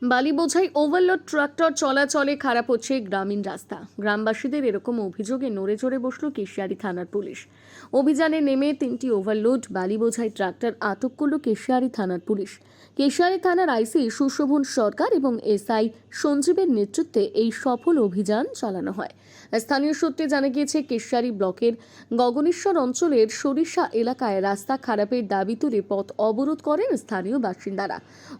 বালি বোঝাই overload tractor চলাচলে খারাপ হচ্ছে গ্রামীণ রাস্তা। গ্রামবাসীদের এরকম অভিযোগে নড়ে চড়ে বসল কেশিয়ারি থানার পুলিশ। অভিযানে নেমে 3টি ওভারলোড বালি বোঝাই ট্রাক্টর আটক করল কেশিয়ারি থানার পুলিশ। কেশিয়ারি থানার আইসি সুশোভন সরকার এবং এসআই সঞ্জীবের নেতৃত্বে এই সফল অভিযান চালানো হয়। স্থানীয় সূত্রে জানা গিয়েছে, কেশিয়ারি ব্লকের গগনেশ্বর অঞ্চলের সরিষা এলাকায় রাস্তা খারাপের দাবি তুলে পথ অবরোধ করেন স্থানীয় বাসিন্দারা।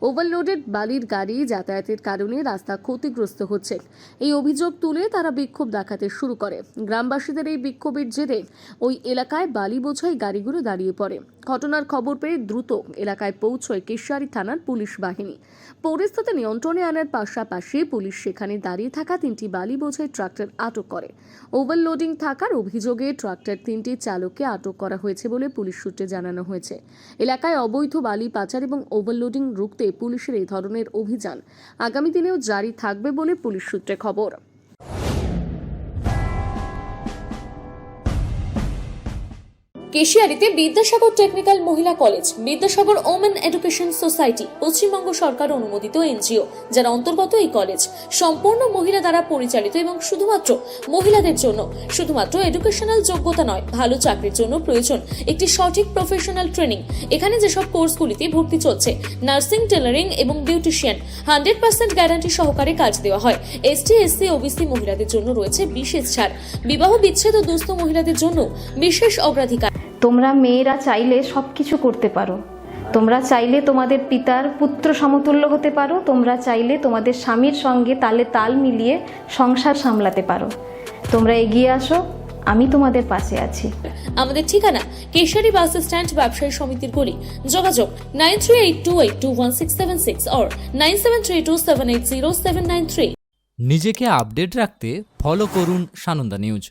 ওভারলোডেড বালির গাড়ি যাতায়াতের কারণে রাস্তা ক্ষতিগ্রস্ত হচ্ছে। এই অভিযোগ তুলে তারা বিক্ষোভ দেখাতে শুরু করে। গ্রামবাসীদের এই বিক্ষোভের জেরে ওই এলাকায় বালি বোঝাই গাড়িগুলো দাঁড়িয়ে পড়ে। ঘটনার খবর পেয়ে দ্রুত এলাকায় পৌঁছয় কেশিয়ারি থানার পুলিশ বাহিনী। পরিস্থিতি নিয়ন্ত্রণে আনার পাশাপাশি পুলিশ সেখানে দাঁড়িয়ে থাকা 3টি বালি বোঝাই ট্রাক্টর আটক করে। ওভারলোডিং থাকার অভিযোগে ট্রাক্টর 3টি চালককে আটক করা হয়েছে বলে পুলিশ সূত্রে জানানো হয়েছে। এলাকায় অবৈধ বালি পাচার এবং ওভারলোডিং রুখতে পুলিশের এই ধরনের অভিযান আগামী দিনেও জারি থাকবে বলে পুলিশ সূত্রে খবর। কেশিয়ারিতে বিদ্যাসাগর টেকনিক্যাল মহিলা college, Vidyasagar women education society Paschimbanga সরকার অনুমোদিত এনজিও, যার অন্তর্গত এই কলেজ সম্পূর্ণ মহিলা দ্বারা পরিচালিত এবং শুধুমাত্র মহিলাদের জন্য। শুধুমাত্র এডুকেশনাল যোগ্যতা নয়, ভালো চাকরির জন্য প্রয়োজন একটি সঠিক প্রফেশনাল ট্রেনিং। এখানে যেসব কোর্সগুলিতে ভর্তি চলছে, নার্সিং, টেলারিং এবং বিউটিশিয়ান, 100% গ্যারান্টি সহকারে কাজ দেওয়া হয়। এসটি, এসসি, ওবিসি মহিলাদের জন্য রয়েছে বিশেষ ছাড়। বিবাহ বিচ্ছেদ ও দুস্থ মহিলাদের জন্য বিশেষ অগ্রাধিকার। তোমরা মেয়েরা চাইলে সবকিছু করতে পারো। তোমরা চাইলে তোমাদের পিতার পুত্র সমতুল্য হতে পারো। তোমরা চাইলে তোমাদের স্বামীর সঙ্গে তালে তাল মিলিয়ে সংসার সামলাতে পারো। তোমরা এগিয়ে আসো, আমি তোমাদের পাশে আছি। আমাদের ঠিকানা কেশিয়ারি বাস স্ট্যান্ড, ব্যবসায়ী সমিতির গলি। যোগাযোগ 9382821676 or 9732780793। নিজেকে আপডেট রাখতে ফলো করুন সানন্দা নিউজ।